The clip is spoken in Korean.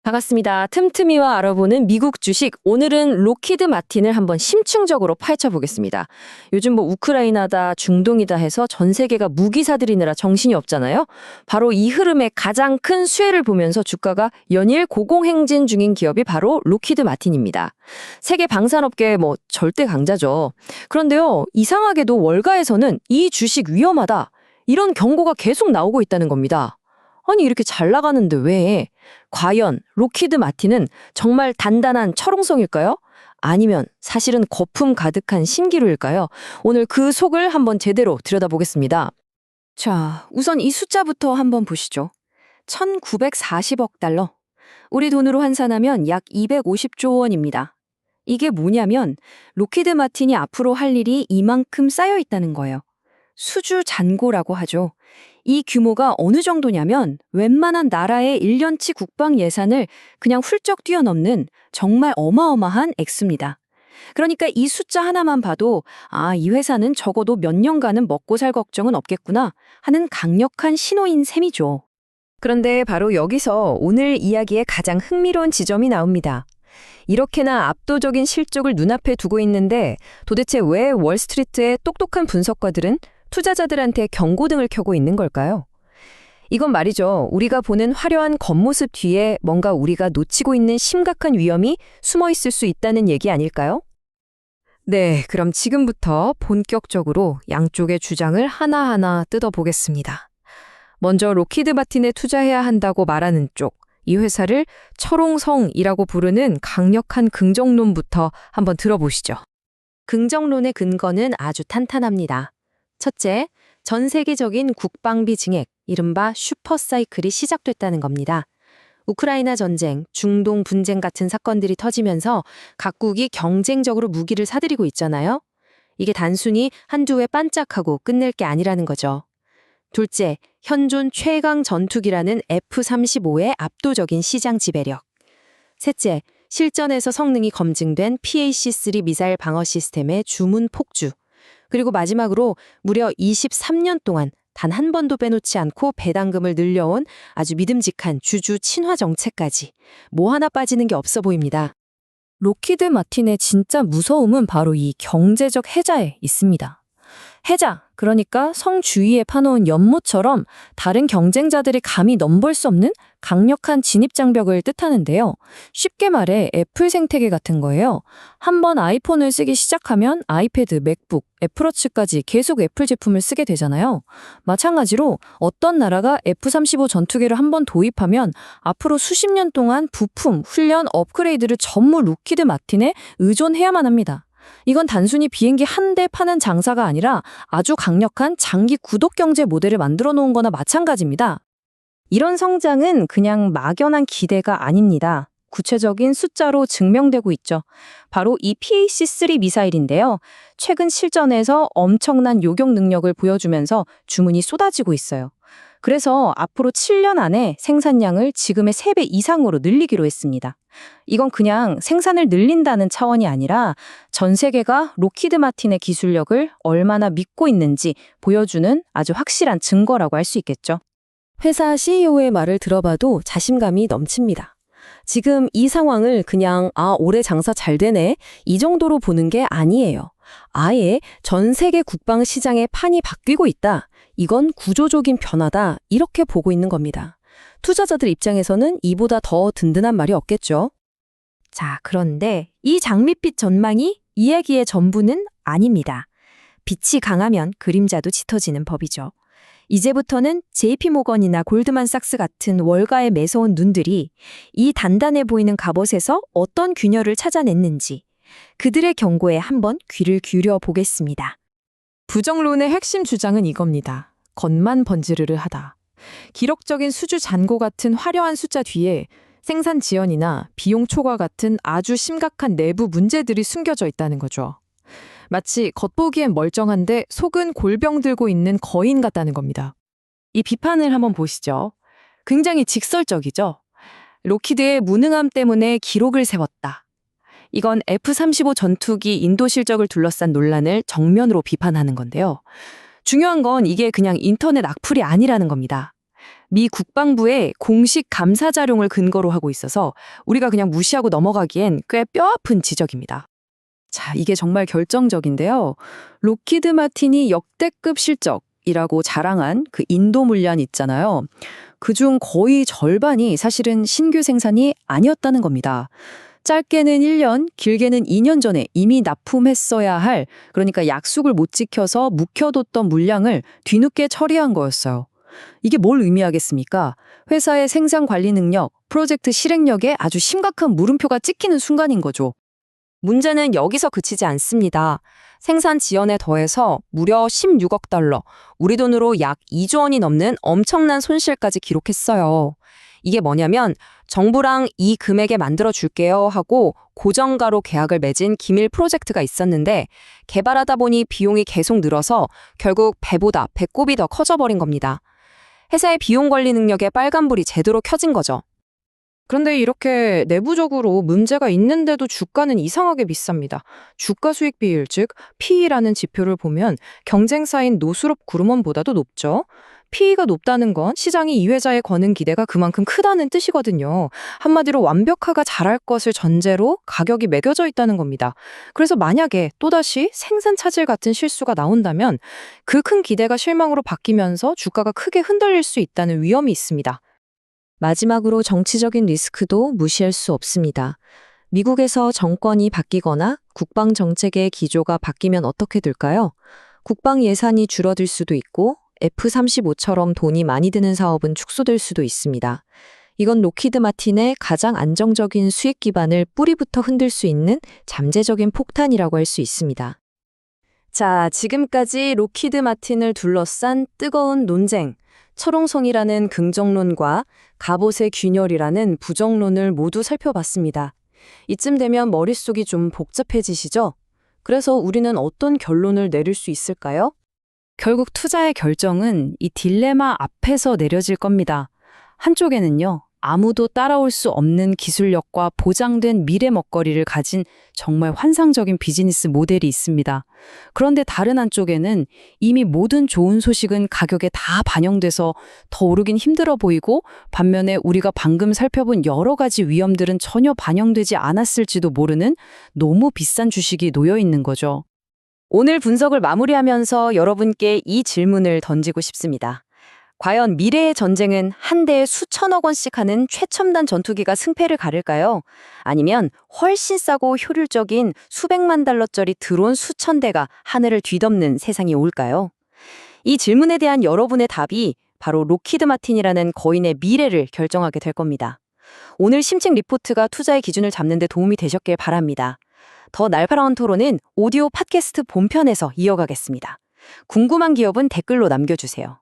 반갑습니다. 틈틈이와 알아보는 미국 주식. 오늘은 록히드 마틴을 한번 심층적으로 파헤쳐 보겠습니다. 요즘 뭐 우크라이나다, 중동이다 해서 전 세계가 무기 사들이느라 정신이 없잖아요. 바로 이 흐름의 가장 큰 수혜를 보면서 주가가 연일 고공행진 중인 기업이 바로 록히드 마틴입니다. 세계 방산업계의 뭐 절대 강자죠. 그런데요, 이상하게도 월가에서는 이 주식 위험하다, 이런 경고가 계속 나오고 있다는 겁니다. 아니 이렇게 잘 나가는데 왜? 과연 록히드 마틴은 정말 단단한 철옹성일까요? 아니면 사실은 거품 가득한 신기루일까요? 오늘 그 속을 한번 제대로 들여다보겠습니다. 자, 우선 이 숫자부터 한번 보시죠. 1940억 달러. 우리 돈으로 환산하면 약 250조 원입니다. 이게 뭐냐면 록히드 마틴이 앞으로 할 일이 이만큼 쌓여 있다는 거예요. 수주 잔고라고 하죠. 이 규모가 어느 정도냐면 웬만한 나라의 1년치 국방 예산을 그냥 훌쩍 뛰어넘는 정말 어마어마한 액수입니다. 그러니까 이 숫자 하나만 봐도 이 회사는 적어도 몇 년간은 먹고 살 걱정은 없겠구나 하는 강력한 신호인 셈이죠. 그런데 바로 여기서 오늘 이야기의 가장 흥미로운 지점이 나옵니다. 이렇게나 압도적인 실적을 눈앞에 두고 있는데 도대체 왜 월스트리트의 똑똑한 분석가들은 투자자들한테 경고등을 켜고 있는 걸까요? 이건 말이죠. 우리가 보는 화려한 겉모습 뒤에 뭔가 우리가 놓치고 있는 심각한 위험이 숨어 있을 수 있다는 얘기 아닐까요? 네, 그럼 지금부터 본격적으로 양쪽의 주장을 하나하나 뜯어보겠습니다. 먼저 록히드 마틴에 투자해야 한다고 말하는 쪽, 이 회사를 철옹성이라고 부르는 강력한 긍정론부터 한번 들어보시죠. 긍정론의 근거는 아주 탄탄합니다. 첫째, 전 세계적인 국방비 증액, 이른바 슈퍼사이클이 시작됐다는 겁니다. 우크라이나 전쟁, 중동 분쟁 같은 사건들이 터지면서 각국이 경쟁적으로 무기를 사들이고 있잖아요. 이게 단순히 한두 해 반짝하고 끝낼 게 아니라는 거죠. 둘째, 현존 최강 전투기라는 F-35의 압도적인 시장 지배력. 셋째, 실전에서 성능이 검증된 PAC-3 미사일 방어 시스템의 주문 폭주. 그리고 마지막으로 무려 23년 동안 단 한 번도 빼놓지 않고 배당금을 늘려온 아주 믿음직한 주주 친화 정책까지 뭐 하나 빠지는 게 없어 보입니다. 록히드 마틴의 진짜 무서움은 바로 이 경제적 해자에 있습니다. 해자, 그러니까 성 주위에 파놓은 연못처럼 다른 경쟁자들이 감히 넘볼 수 없는 강력한 진입장벽을 뜻하는데요. 쉽게 말해 애플 생태계 같은 거예요. 한번 아이폰을 쓰기 시작하면 아이패드, 맥북, 애플워치까지 계속 애플 제품을 쓰게 되잖아요. 마찬가지로 어떤 나라가 F-35 전투기를 한번 도입하면 앞으로 수십 년 동안 부품, 훈련, 업그레이드를 전부 록히드 마틴에 의존해야만 합니다. 이건 단순히 비행기 한 대 파는 장사가 아니라 아주 강력한 장기 구독 경제 모델을 만들어 놓은 거나 마찬가지입니다. 이런 성장은 그냥 막연한 기대가 아닙니다. 구체적인 숫자로 증명되고 있죠. 바로 이 PAC-3 미사일인데요. 최근 실전에서 엄청난 요격 능력을 보여주면서 주문이 쏟아지고 있어요. 그래서 앞으로 7년 안에 생산량을 지금의 3배 이상으로 늘리기로 했습니다. 이건 그냥 생산을 늘린다는 차원이 아니라 전 세계가 록히드 마틴의 기술력을 얼마나 믿고 있는지 보여주는 아주 확실한 증거라고 할 수 있겠죠. 회사 CEO의 말을 들어봐도 자신감이 넘칩니다. 지금 이 상황을 그냥 올해 장사 잘 되네 이 정도로 보는 게 아니에요. 아예 전 세계 국방 시장의 판이 바뀌고 있다. 이건 구조적인 변화다. 이렇게 보고 있는 겁니다. 투자자들 입장에서는 이보다 더 든든한 말이 없겠죠. 자, 그런데 이 장밋빛 전망이 이야기의 전부는 아닙니다. 빛이 강하면 그림자도 짙어지는 법이죠. 이제부터는 JP모건이나 골드만삭스 같은 월가의 매서운 눈들이 이 단단해 보이는 갑옷에서 어떤 균열을 찾아냈는지 그들의 경고에 한번 귀를 기울여 보겠습니다. 부정론의 핵심 주장은 이겁니다. 겉만 번지르르 하다. 기록적인 수주 잔고 같은 화려한 숫자 뒤에 생산 지연이나 비용 초과 같은 아주 심각한 내부 문제들이 숨겨져 있다는 거죠. 마치 겉보기엔 멀쩡한데 속은 골병 들고 있는 거인 같다는 겁니다. 이 비판을 한번 보시죠. 굉장히 직설적이죠. 록히드의 무능함 때문에 기록을 세웠다. 이건 F-35 전투기 인도 실적을 둘러싼 논란을 정면으로 비판하는 건데요. 중요한 건 이게 그냥 인터넷 악플이 아니라는 겁니다. 미 국방부의 공식 감사 자료를 근거로 하고 있어서 우리가 그냥 무시하고 넘어가기엔 꽤 뼈아픈 지적입니다. 자, 이게 정말 결정적인데요. 록히드 마틴이 역대급 실적이라고 자랑한 그 인도 물량 있잖아요. 그중 거의 절반이 사실은 신규 생산이 아니었다는 겁니다. 짧게는 1년, 길게는 2년 전에 이미 납품했어야 할, 그러니까 약속을 못 지켜서 묵혀뒀던 물량을 뒤늦게 처리한 거였어요. 이게 뭘 의미하겠습니까? 회사의 생산 관리 능력, 프로젝트 실행력에 아주 심각한 물음표가 찍히는 순간인 거죠. 문제는 여기서 그치지 않습니다. 생산 지연에 더해서 무려 16억 달러, 우리 돈으로 약 2조 원이 넘는 엄청난 손실까지 기록했어요. 이게 뭐냐면 정부랑 이 금액에 만들어 줄게요 하고 고정가로 계약을 맺은 기밀 프로젝트가 있었는데 개발하다 보니 비용이 계속 늘어서 결국 배보다 배꼽이 더 커져버린 겁니다. 회사의 비용 관리 능력에 빨간불이 제대로 켜진 거죠. 그런데 이렇게 내부적으로 문제가 있는데도 주가는 이상하게 비쌉니다. 주가 수익 비율, 즉 PE라는 지표를 보면 경쟁사인 노스롭 그루먼보다도 높죠. PE가 높다는 건 시장이 이 회사에 거는 기대가 그만큼 크다는 뜻이거든요. 한마디로 완벽화가 잘할 것을 전제로 가격이 매겨져 있다는 겁니다. 그래서 만약에 또다시 생산 차질 같은 실수가 나온다면 그 큰 기대가 실망으로 바뀌면서 주가가 크게 흔들릴 수 있다는 위험이 있습니다. 마지막으로 정치적인 리스크도 무시할 수 없습니다. 미국에서 정권이 바뀌거나 국방 정책의 기조가 바뀌면 어떻게 될까요? 국방 예산이 줄어들 수도 있고 F-35처럼 돈이 많이 드는 사업은 축소될 수도 있습니다. 이건 록히드 마틴의 가장 안정적인 수익 기반을 뿌리부터 흔들 수 있는 잠재적인 폭탄이라고 할 수 있습니다. 자, 지금까지 록히드 마틴을 둘러싼 뜨거운 논쟁, 철옹성이라는 긍정론과 갑옷의 균열이라는 부정론을 모두 살펴봤습니다. 이쯤 되면 머릿속이 좀 복잡해지시죠? 그래서 우리는 어떤 결론을 내릴 수 있을까요? 결국 투자의 결정은 이 딜레마 앞에서 내려질 겁니다. 한쪽에는요, 아무도 따라올 수 없는 기술력과 보장된 미래 먹거리를 가진 정말 환상적인 비즈니스 모델이 있습니다. 그런데 다른 한쪽에는 이미 모든 좋은 소식은 가격에 다 반영돼서 더 오르긴 힘들어 보이고, 반면에 우리가 방금 살펴본 여러 가지 위험들은 전혀 반영되지 않았을지도 모르는 너무 비싼 주식이 놓여 있는 거죠. 오늘 분석을 마무리하면서 여러분께 이 질문을 던지고 싶습니다. 과연 미래의 전쟁은 한 대에 수천억 원씩 하는 최첨단 전투기가 승패를 가를까요? 아니면 훨씬 싸고 효율적인 수백만 달러짜리 드론 수천 대가 하늘을 뒤덮는 세상이 올까요? 이 질문에 대한 여러분의 답이 바로 록히드 마틴이라는 거인의 미래를 결정하게 될 겁니다. 오늘 심층 리포트가 투자의 기준을 잡는 데 도움이 되셨길 바랍니다. 더 날카로운 토론은 오디오 팟캐스트 본편에서 이어가겠습니다. 궁금한 기업은 댓글로 남겨주세요.